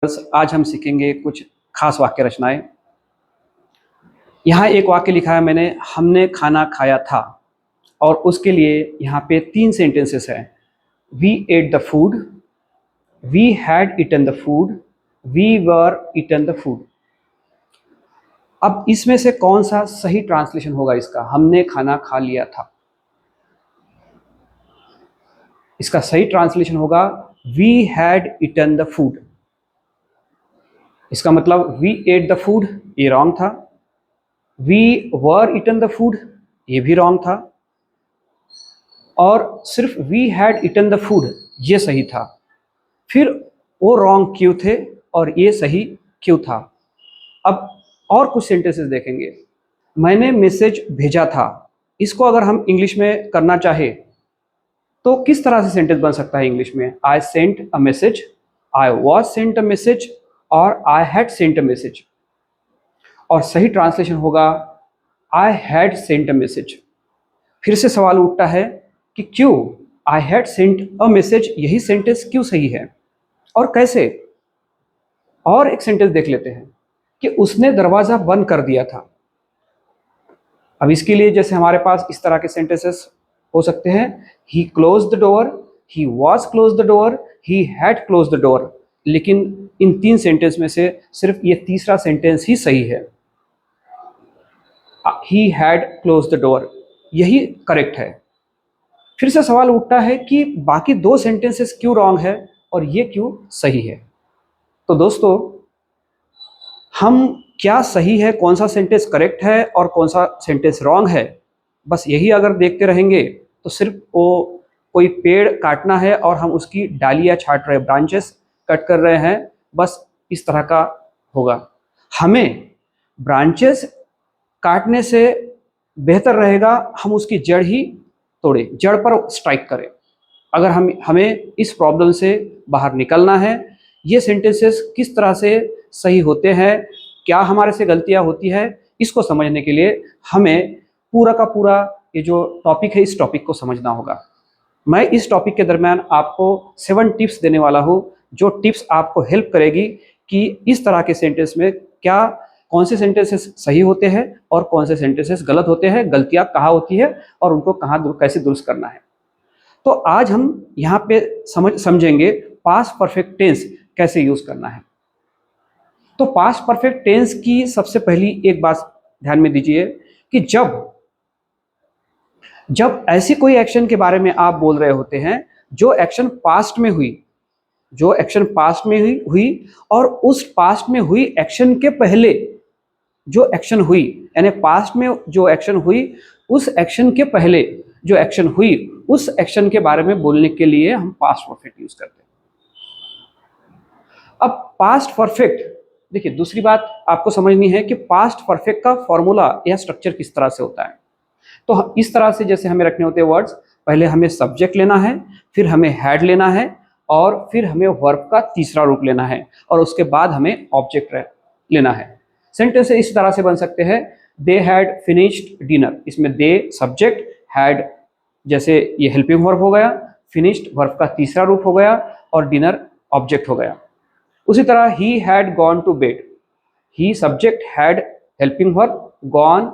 आज हम सीखेंगे कुछ खास वाक्य रचनाएं। यहाँ एक वाक्य लिखा है मैंने, हमने खाना खाया था, और उसके लिए यहाँ पे 3 सेंटेंसेस हैं। We ate the food, we had eaten the food, we were eaten the food. अब इसमें से कौन सा सही ट्रांसलेशन होगा इसका? हमने खाना खा लिया था। इसका सही ट्रांसलेशन होगा we had eaten the food. इसका मतलब वी एट द फूड, ये रॉन्ग था। We were eaten the food, ये भी रॉन्ग था। और सिर्फ we had eaten the food, ये सही था। फिर वो रॉन्ग क्यों थे और ये सही क्यों था? अब और कुछ सेंटेंसेस देखेंगे। मैंने मैसेज भेजा था, इसको अगर हम इंग्लिश में करना चाहे तो किस तरह से सेंटेंस बन सकता है इंग्लिश में? I sent a message, I was sent a message, और I had sent a message. और सही ट्रांसलेशन होगा I had sent a message. फिर से सवाल उठता है कि क्यों I had sent a message, यही सेंटेंस क्यों सही है और कैसे? और एक सेंटेंस देख लेते हैं कि उसने दरवाजा बंद कर दिया था। अब इसके लिए जैसे हमारे पास इस तरह के सेंटेंसेस हो सकते हैं, he close the door, he was close the door, he had close the door. लेकिन इन 3 सेंटेंस में से सिर्फ ये तीसरा सेंटेंस ही सही है, ही हैड क्लोज द डोर, यही करेक्ट है। फिर से सवाल उठता है कि बाकी 2 सेंटेंसेस क्यों रॉन्ग है और ये क्यों सही है? तो दोस्तों, हम क्या सही है, कौन सा सेंटेंस करेक्ट है और कौन सा सेंटेंस रॉन्ग है, बस यही अगर देखते रहेंगे तो सिर्फ वो कोई पेड़ काटना है और हम उसकी डालियाँ छाट रहे, ब्रांचेस कट कर रहे हैं, बस इस तरह का होगा। हमें ब्रांचेस काटने से बेहतर रहेगा हम उसकी जड़ ही तोड़े, जड़ पर स्ट्राइक करें। अगर हमें इस प्रॉब्लम से बाहर निकलना है, ये सेंटेंसेस किस तरह से सही होते हैं, क्या हमारे से गलतियां होती है, इसको समझने के लिए हमें पूरा का पूरा ये जो टॉपिक है, इस टॉपिक को समझना होगा। मैं इस टॉपिक के दरमियान आपको 7 टिप्स देने वाला हूँ, जो टिप्स आपको हेल्प करेगी कि इस तरह के सेंटेंस में क्या, कौन से सेंटेंसेस सही होते हैं और कौन से सेंटेंसेस गलत होते हैं, गलतियाँ कहाँ होती है और उनको कैसे दुरुस्त करना है। तो आज हम यहाँ पे समझेंगे पास्ट परफेक्ट टेंस कैसे यूज करना है। तो पास्ट परफेक्ट टेंस की सबसे पहली एक बात ध्यान में दीजिए कि जब ऐसी कोई एक्शन के बारे में आप बोल रहे होते हैं जो एक्शन पास्ट में हुई, हुई और उस पास्ट में हुई एक्शन के पहले जो एक्शन हुई, यानी पास्ट में जो एक्शन हुई उस एक्शन के पहले जो एक्शन हुई, उस एक्शन के बारे में बोलने के लिए हम पास्ट परफेक्ट यूज करते हैं। अब पास्ट परफेक्ट, देखिए दूसरी बात आपको समझनी है कि पास्ट परफेक्ट का फॉर्मूला या स्ट्रक्चर किस तरह से होता है। तो इस तरह से जैसे हमें रखने होते हैं वर्ड्स, पहले हमें सब्जेक्ट लेना है, फिर हमें हैड लेना है, और फिर हमें वर्ब का तीसरा रूप लेना है, और उसके बाद हमें ऑब्जेक्ट लेना है। सेंटेंस इस तरह से बन सकते हैं, दे हैड फिनिश्ड डिनर। इसमें दे सब्जेक्ट, हैड जैसे ये हेल्पिंग वर्ब हो गया, फिनिश्ड वर्ब का तीसरा रूप हो गया, और डिनर ऑब्जेक्ट हो गया। उसी तरह he had gone to bed, he subject, had helping verb, gone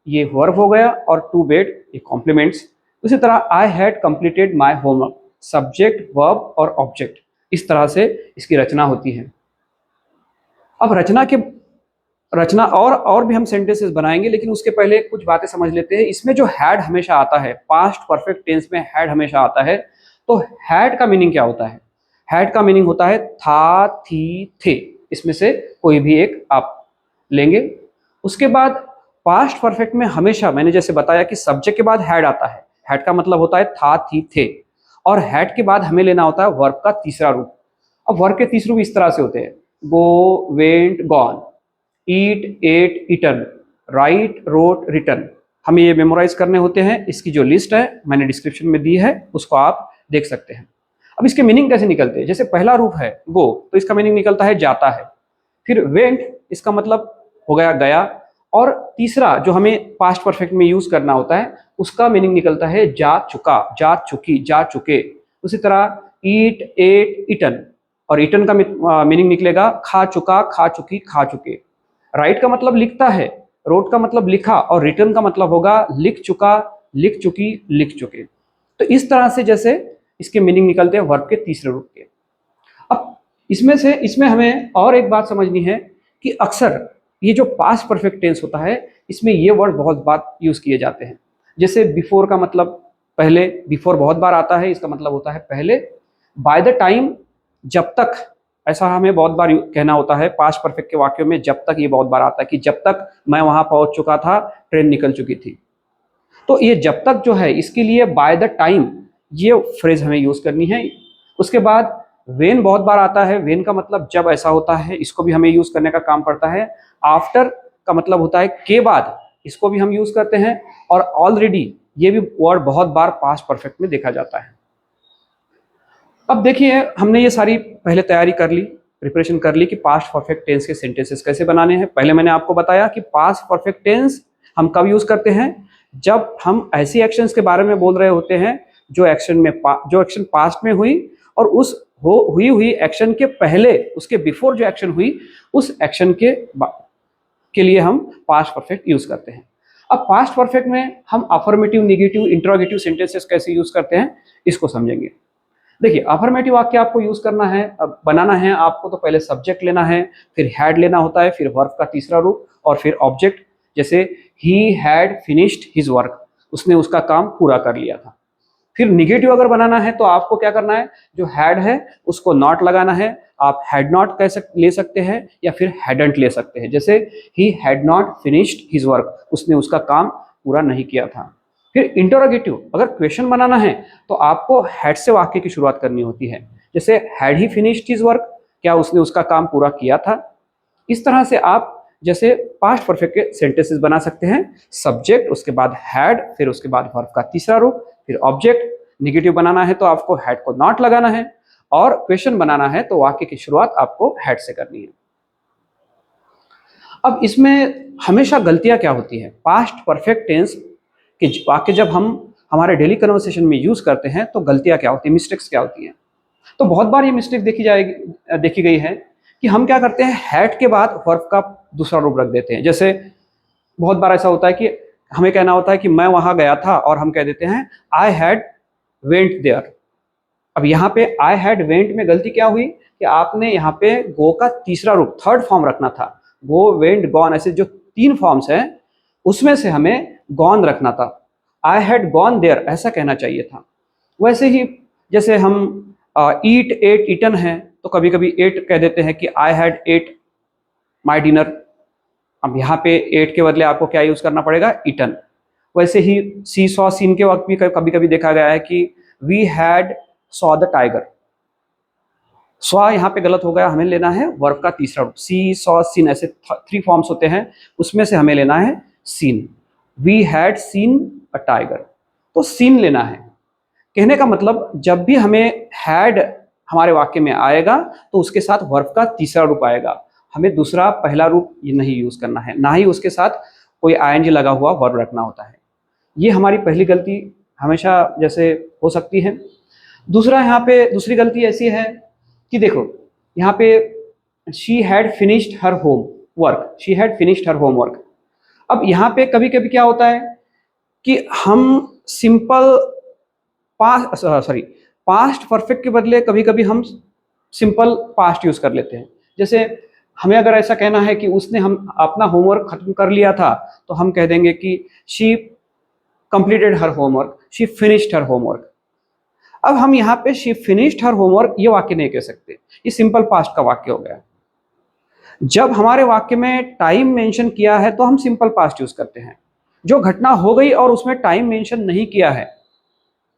ये वर्ब हो गया, और टू बेड ये कॉम्प्लीमेंट्स। उसी तरह I had completed my homework, subject, verb और ऑब्जेक्ट। इस तरह से इसकी रचना होती है। अब रचना और भी हम सेंटेंसेस बनाएंगे, लेकिन उसके पहले कुछ बातें समझ लेते हैं। इसमें जो हैड हमेशा आता है, पास्ट परफेक्ट टेंस में हैड हमेशा आता है, तो हैड का मीनिंग क्या होता है? हैड का मीनिंग होता है था, थी, थे, इसमें से कोई भी एक आप लेंगे। उसके बाद पास्ट परफेक्ट में हमेशा मैंने जैसे बताया कि सब्जेक्ट के बाद हैड आता है, हैड का मतलब होता है था, थी, थे, और हैड के बाद हमें लेना होता है वर्ब का तीसरा रूप। अब वर्ब के तीसरे रूप इस तरह से होते हैं, go, went, gone, eat, ate, eaten, write, wrote, written. हमें ये मेमोराइज करने होते हैं। इसकी जो लिस्ट है मैंने डिस्क्रिप्शन में दी है, उसको आप देख सकते हैं। अब इसके मीनिंग कैसे निकलते हैं? जैसे पहला रूप है गो, तो इसका मीनिंग निकलता है जाता है। फिर वेंट, इसका मतलब हो गया गया, और तीसरा जो हमें पास्ट परफेक्ट में यूज करना होता है उसका मीनिंग निकलता है जा चुका, जा चुकी, जा चुके। उसी तरह ईट, एट, ईटन, और ईटन का मीनिंग निकलेगा खा चुका, खा चुकी, खा चुके। राइट का मतलब लिखता है, रोट का मतलब लिखा, और रिटर्न का मतलब होगा लिख चुका, लिख चुकी, लिख चुके। तो इस तरह से जैसे इसके मीनिंग निकलते हैं वर्ब के तीसरे रूप के। अब इसमें हमें और एक बात समझनी है कि अक्सर ये जो पास्ट परफेक्ट टेंस होता है इसमें ये वर्ड बहुत बार यूज किए जाते हैं। जैसे बिफोर का मतलब पहले, बिफोर बहुत बार आता है, इसका मतलब होता है पहले। बाय द टाइम, जब तक, ऐसा हमें बहुत बार कहना होता है पास्ट परफेक्ट के वाक्यों में। जब तक ये बहुत बार आता है कि जब तक मैं वहां पहुंच चुका था, ट्रेन निकल चुकी थी। तो ये जब तक जो है इसके लिए बाय द टाइम ये फ्रेज हमें यूज करनी है। उसके बाद वेन बहुत बार आता है, वेन का मतलब जब ऐसा होता है, इसको भी हमें यूज करने का काम पड़ता है। आफ्टर का मतलब होता है के बाद, इसको भी हम यूज करते हैं। और ऑलरेडी, ये भी वर्ड बहुत बार पास्ट परफेक्ट में देखा जाता है। अब देखिए, हमने ये सारी पहले तैयारी कर ली, प्रिपरेशन कर ली कि पास्ट परफेक्ट टेंस के सेंटेंसेस कैसे बनाने हैं। पहले मैंने आपको बताया कि पास्ट परफेक्ट टेंस हम कब यूज करते हैं, जब हम ऐसी एक्शंस के बारे में बोल रहे होते हैं जो एक्शन पास्ट में हुई, और उस हुई एक्शन के पहले, उसके बिफोर जो एक्शन हुई, उस एक्शन के लिए हम पास्ट परफेक्ट यूज करते हैं। अब पास्ट परफेक्ट में हम अफर्मेटिव, नेगेटिव, इंट्रोगेटिव सेंटेंसेस कैसे यूज करते हैं, इसको समझेंगे। देखिए, अफर्मेटिव वाक्य आपको यूज करना है, अब बनाना है आपको, तो पहले सब्जेक्ट लेना है, फिर हैड लेना होता है, फिर वर्ब का तीसरा रूप, और फिर ऑब्जेक्ट। जैसे he had finished his work, उसने उसका काम पूरा कर लिया था। फिर निगेटिव अगर बनाना है तो आपको क्या करना है, जो हैड है उसको नॉट लगाना है। आप हैड नॉट ले सकते हैं, या फिर हैडंट ले सकते हैं। जैसे he had not finished his work, उसने उसका काम पूरा नहीं किया था। फिर इंटरोगेटिव, अगर क्वेश्चन बनाना है तो आपको हैड से वाक्य की शुरुआत करनी होती है। जैसे had he finished his work, क्या उसने उसका काम पूरा किया था। इस तरह से आप जैसे पास्ट परफेक्ट के सेंटेंसेस बना सकते हैं। सब्जेक्ट, उसके बाद हैड, फिर उसके बाद वर्ब का तीसरा रूप, फिर ऑब्जेक्ट। निगेटिव बनाना है तो आपको हैड को नॉट लगाना है, और क्वेश्चन बनाना है तो वाक्य की शुरुआत आपको हैड से करनी है। अब इसमें हमेशा गलतियां क्या होती है, पास्ट परफेक्ट टेंस के वाक्य जब हम हमारे डेली कन्वर्सेशन में यूज करते हैं तो गलतियां क्या होती है, मिस्टेक्स क्या होती हैं। तो बहुत बार ये मिस्टेक देखी गई है कि हम क्या करते हैं, हैड के बाद वर्ब का दूसरा रूप रख देते हैं। जैसे बहुत बार ऐसा होता है कि हमें कहना होता है कि मैं वहां गया था, और हम कह देते हैं आई हैड वेंट देयर। अब यहाँ पे आई हैड वेंट में गलती क्या हुई कि आपने यहाँ पे गो का तीसरा रूप, थर्ड फॉर्म रखना था। गो, वेंट, गॉन, ऐसे जो 3 फॉर्म्स हैं उसमें से हमें गॉन रखना था। आई हैड गॉन देयर ऐसा कहना चाहिए था। वैसे ही जैसे हम ईट, एट, ईटन है, तो कभी कभी एट कह देते हैं कि I had at my dinner. अब यहाँ पे एट के बदले आपको क्या यूज करना पड़ेगा, ईटन। वैसे ही सी सॉ सीन के वक्त भी कभी कभी देखा गया है कि we had saw the tiger. Saw यहाँ पे गलत हो गया, हमें लेना है वर्ब का तीसरा रूप। सी सॉ सीन, ऐसे 3 फॉर्म्स होते हैं, उसमें से हमें लेना है seen. We had seen a tiger, तो सीन लेना है। कहने का मतलब जब भी हमें हैड हमारे वाक्य में आएगा तो उसके साथ वर्ब का तीसरा रूप आएगा। हमें दूसरा पहला रूप ये नहीं यूज करना है, ना ही उसके साथ कोई आईएनजी लगा हुआ वर्ब रखना होता है। ये हमारी पहली गलती हमेशा जैसे हो सकती है। दूसरा, यहाँ पे दूसरी गलती ऐसी है कि देखो, यहाँ पे she had finished her home work, she had finished her homework. अब यहाँ पे कभी कभी क्या होता है कि हम सिंपल पास्ट परफेक्ट के बदले कभी कभी हम सिंपल पास्ट यूज कर लेते हैं। जैसे हमें अगर ऐसा कहना है कि उसने हम अपना होमवर्क खत्म कर लिया था, तो हम कह देंगे कि she completed her homework, she finished her homework. अब हम यहाँ पे शी फिनिश्ड हर होमवर्क ये वाक्य नहीं कह सकते, ये सिंपल पास्ट का वाक्य हो गया। जब हमारे वाक्य में टाइम मेंशन किया है तो हम सिंपल पास्ट यूज करते हैं। जो घटना हो गई और उसमें टाइम मेंशन नहीं किया है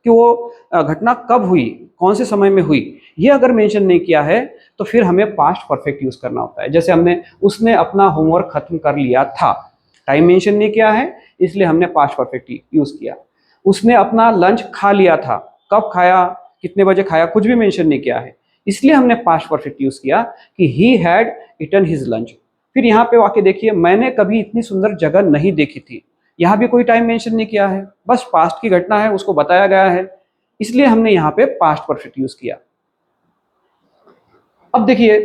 कि वो घटना कब हुई, कौन से समय में हुई, ये अगर मेंशन नहीं किया है तो फिर हमें पास्ट परफेक्ट यूज करना होता है। जैसे उसने अपना होमवर्क खत्म कर लिया था, टाइम मेंशन नहीं किया है इसलिए हमने पास्ट परफेक्ट यूज किया। उसने अपना लंच खा लिया था, कब खाया, कितने बजे खाया, कुछ भी मेंशन नहीं किया है, इसलिए हमने पास्ट परफेक्ट यूज किया कि he had eaten his lunch. फिर यहाँ पे वाक्य देखिए, मैंने कभी इतनी सुंदर जगह नहीं देखी थी। यहाँ भी कोई टाइम मेंशन नहीं किया है, बस पास्ट की घटना है उसको बताया गया है, इसलिए हमने यहाँ पे पास्ट परफेक्ट यूज किया। अब देखिए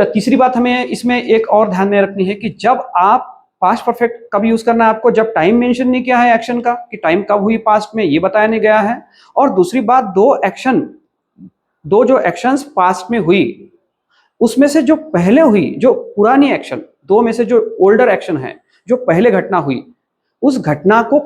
तीसरी बात हमें इसमें एक और ध्यान में रखनी है कि जब आप पास्ट परफेक्ट कब यूज करना है आपको, जब टाइम मेंशन नहीं किया है एक्शन का कि टाइम कब हुई पास्ट में, ये बताया नहीं गया है। और दूसरी बात, दो जो एक्शंस पास्ट में हुई उसमें से जो पहले हुई, जो पुरानी एक्शन, दो में से जो ओल्डर एक्शन है, जो पहले घटना हुई, उस घटना को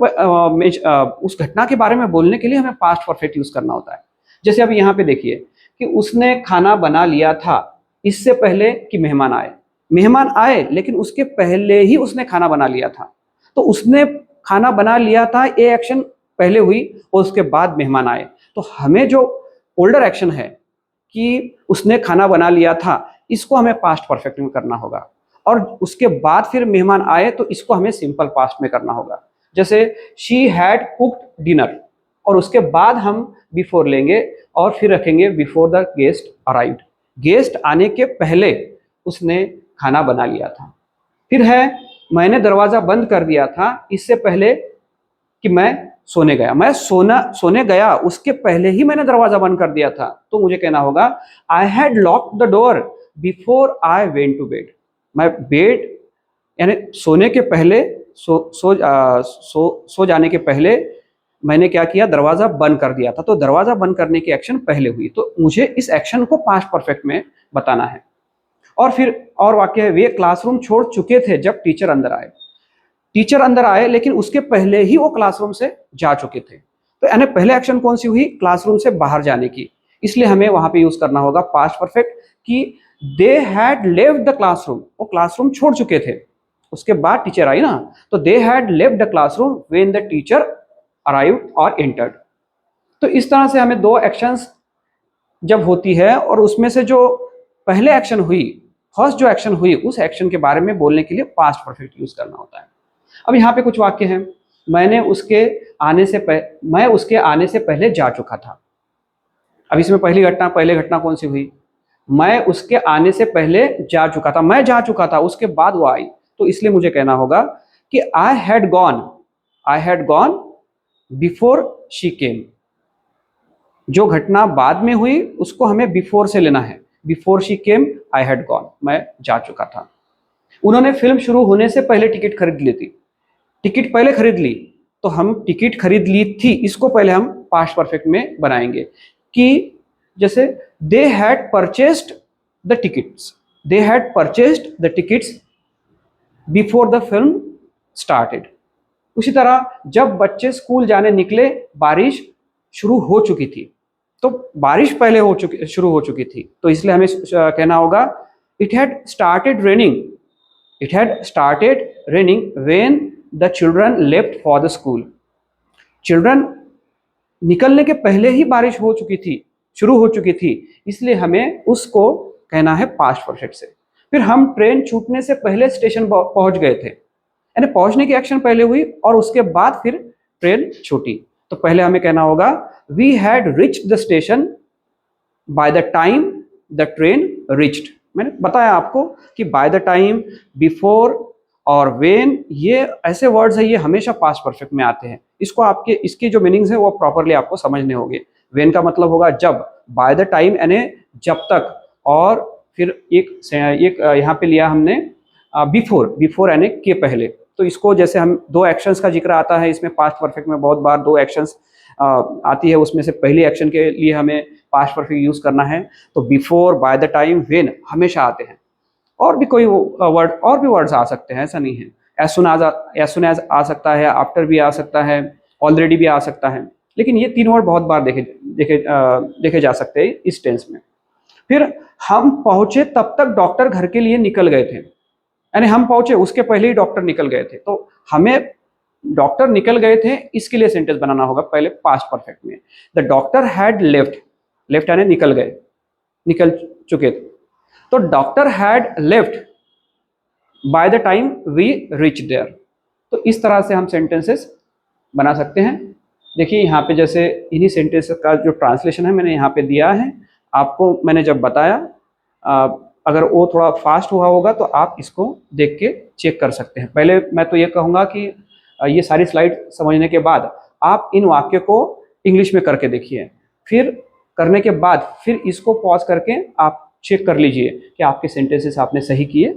उस घटना के बारे में बोलने के लिए हमें पास्ट परफेक्ट यूज करना होता है। जैसे अभी यहाँ पे देखिए कि उसने खाना बना लिया था इससे पहले कि मेहमान आए। मेहमान आए लेकिन उसके पहले ही उसने खाना बना लिया था, तो उसने खाना बना लिया था ये एक्शन पहले हुई और उसके बाद मेहमान आए। तो हमें जो ओल्डर एक्शन है कि उसने खाना बना लिया था, इसको हमें पास्ट परफेक्ट में करना होगा। और उसके बाद फिर मेहमान आए तो इसको हमें सिंपल पास्ट में करना होगा। जैसे शी हैड कुक्ड डिनर, और उसके बाद हम बिफोर लेंगे और फिर रखेंगे before the guest arrived. Guest आने के पहले उसने खाना बना लिया था। फिर है मैंने दरवाजा बंद कर दिया था इससे पहले कि मैं सोने गया। मैं सोने गया उसके पहले ही मैंने दरवाजा बंद कर दिया था, तो मुझे कहना होगा I had locked the door before I went to bed. मैं बेड यानी सोने के पहले सो जाने के पहले मैंने क्या किया, दरवाजा बंद कर दिया था। तो दरवाजा बंद करने की एक्शन पहले हुई, तो मुझे इस एक्शन को पास्ट परफेक्ट में बताना है। और फिर और वाक्य है, वे क्लासरूम छोड़ चुके थे जब टीचर अंदर आए। टीचर अंदर आए लेकिन उसके पहले ही वो क्लासरूम से जा चुके थे। तो यानी पहले एक्शन कौन सी हुई, क्लासरूम से बाहर जाने की, इसलिए हमें वहां पे यूज करना होगा पास्ट परफेक्ट कि they had left the classroom. वो क्लासरूम छोड़ चुके थे, उसके बाद टीचर आई ना, तो they had left the classroom when the teacher arrived और एंटर्ड। तो इस तरह से हमें दो एक्शंस जब होती है और उसमें से जो पहले एक्शन हुई, फर्स्ट जो एक्शन हुई, उस एक्शन के बारे में बोलने के लिए पास्ट परफेक्ट यूज करना होता है। अब यहाँ पे कुछ वाक्य हैं, मैं उसके आने से पहले जा चुका था। अब इसमें पहले घटना कौन सी हुई, मैं उसके आने से पहले जा चुका था, मैं जा चुका था, उसके बाद वो आई। तो इसलिए मुझे कहना होगा कि I had gone before she came. जो घटना बाद में हुई उसको हमें बिफोर से लेना है। Before she came I had gone, मैं जा चुका था। उन्होंने फिल्म शुरू होने से पहले टिकट खरीद ली थी। टिकट पहले खरीद ली, तो हम टिकट खरीद ली थी, इसको पहले हम पास्ट परफेक्ट में बनाएंगे कि जैसे they had purchased the tickets before the film started. उसी तरह जब बच्चे स्कूल जाने निकले बारिश शुरू हो चुकी थी। तो बारिश पहले शुरू हो चुकी थी, तो इसलिए हमें कहना होगा it had started raining when the children left for the school. Children निकलने के पहले ही बारिश शुरू हो चुकी थी, इसलिए हमें उसको कहना है पास्ट परफेक्ट से। फिर हम ट्रेन छूटने से पहले स्टेशन पहुंच गए थे, यानी पहुंचने की एक्शन पहले हुई और उसके बाद फिर ट्रेन छूटी। तो पहले हमें कहना होगा we had reached the station by the time the train reached. मैंने बताया आपको कि बाय द टाइम, बिफोर और व्हेन, ये ऐसे वर्ड्स है, ये हमेशा पास्ट परफेक्ट में आते हैं। इसके जो मीनिंग्स है वो प्रॉपरली आपको समझने होंगे। व्हेन का मतलब होगा जब, बाय द टाइम यानी जब तक, और फिर एक यहाँ पे लिया हमने बिफोर यानी के पहले। तो इसको जैसे हम दो एक्शंस का जिक्र आता है इसमें पास्ट परफेक्ट में, बहुत बार दो एक्शंस आती है, उसमें से पहली एक्शन के लिए हमें पास्ट परफेक्ट यूज करना है। तो before, bye the time, when हमेशा आते हैं। और भी कोई वर्ड्स आ सकते हैं, ऐसा नहीं है। एज सुन एज आ सकता है, आफ्टर भी आ सकता है, ऑलरेडी भी आ सकता है, लेकिन ये तीन वर्ड बहुत बार देखे जा सकते हैं इस टेंस में। फिर हम पहुंचे तब तक डॉक्टर घर के लिए निकल गए थे, यानी हम पहुंचे उसके पहले ही डॉक्टर निकल गए थे। तो हमें डॉक्टर निकल गए थे इसके लिए सेंटेंस बनाना होगा पहले पास्ट परफेक्ट में। द डॉक्टर हैड लेफ्ट यानी निकल चुके थे। तो doctor had left by the time we reach there. तो इस तरह से हम सेंटेंसेस बना सकते हैं। देखिए यहाँ पे जैसे इन्हीं सेंटेंसेस का जो ट्रांसलेशन है मैंने यहाँ पे दिया है आपको। मैंने जब बताया, अगर वो थोड़ा फास्ट हुआ होगा तो आप इसको देख के चेक कर सकते हैं। पहले मैं तो ये कहूँगा कि ये सारी स्लाइड समझने के बाद आप इन वाक्य को इंग्लिश में करके देखिए, फिर करने के बाद फिर इसको पॉज करके आप चेक कर लीजिए कि आपके सेंटेंसेस आपने सही किए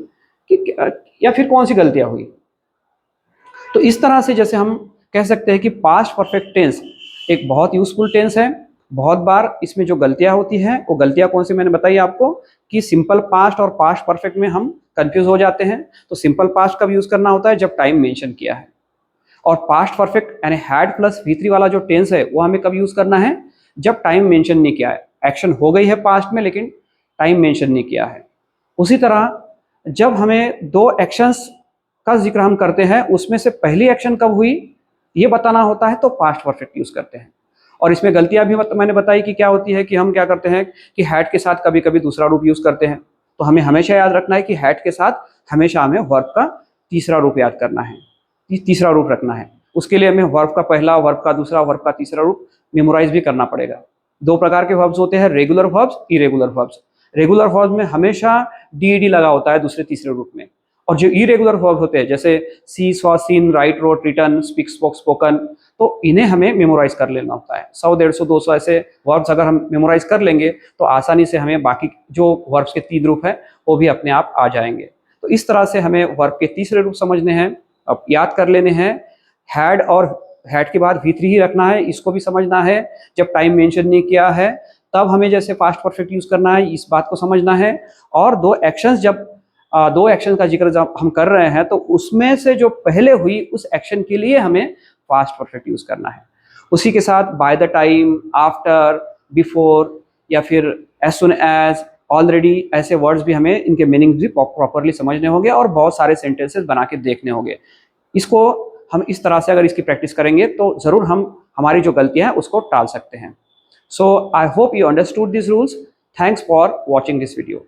कि या फिर कौन सी गलतियां हुई। तो इस तरह से जैसे हम कह सकते हैं कि पास्ट परफेक्ट टेंस एक बहुत यूजफुल टेंस है। बहुत बार इसमें जो गलतियां होती हैं वो गलतियां कौन सी मैंने बताई आपको कि सिंपल पास्ट और पास्ट परफेक्ट में हम कंफ्यूज हो जाते हैं। तो सिंपल पास्ट कब यूज करना होता है जब टाइम मेंशन किया है, और पास्ट परफेक्ट यानी हैड प्लस V3 वाला जो टेंस है वो हमें कब यूज करना है जब टाइम मेंशन नहीं किया है। एक्शन हो गई है पास्ट में लेकिन टाइम मेंशन नहीं किया है। उसी तरह जब हमें दो एक्शंस का जिक्र हम करते हैं उसमें से पहली एक्शन कब हुई ये बताना होता है तो पास्ट परफेक्ट यूज करते हैं। और इसमें गलतियां भी मैंने बताई कि क्या होती है कि हम क्या करते हैं कि हैड के साथ कभी कभी दूसरा रूप यूज करते हैं। तो हमें हमेशा याद रखना है कि हैड के साथ हमेशा हमें वर्ब का तीसरा रूप याद करना है, तीसरा रूप रखना है। उसके लिए हमें वर्ब का पहला, वर्ब का दूसरा, वर्ब का तीसरा रूप मेमोराइज भी करना पड़ेगा। दो प्रकार के वर्ब्स होते हैं, regular verbs, irregular verbs. Regular verbs में हमेशा डीईडी लगा होता है दूसरे तीसरे रूप में, और जो इरेगुलर वर्ब्स होते हैं जैसे see, saw, seen, write, wrote, written, speak, spoke, spoken, तो इन्हें हमें मेमोराइज कर लेना होता है। 100, 150, 200 ऐसे वर्ब्स अगर हम मेमोराइज कर लेंगे तो आसानी से हमें बाकी जो वर्ब्स के 3 रूप हैं वो भी अपने आप आ जाएंगे। तो इस तरह से हमें वर्ब के तीसरे रूप समझने हैं, अब याद कर लेने हैं। हैड और हैड के बाद V3 ही रखना है, इसको भी समझना है। जब टाइम मेंशन नहीं किया है तब हमें जैसे पास्ट परफेक्ट यूज करना है, इस बात को समझना है। और दो एक्शन का जिक्र जब हम कर रहे हैं तो उसमें से जो पहले हुई उस एक्शन के लिए हमें पास्ट परफेक्ट यूज करना है। उसी के साथ bye the time, after, before या फिर एज सुन एज, ऑलरेडी ऐसे वर्ड्स भी हमें इनके मीनिंग भी प्रॉपरली समझने होंगे और बहुत सारे सेंटेंसेस बना के देखने होंगे। इसको हम इस तरह से अगर इसकी प्रैक्टिस करेंगे तो जरूर हम हमारी जो गलतियां हैं उसको टाल सकते हैं। So I hope you understood this rules. Thanks for watching this video.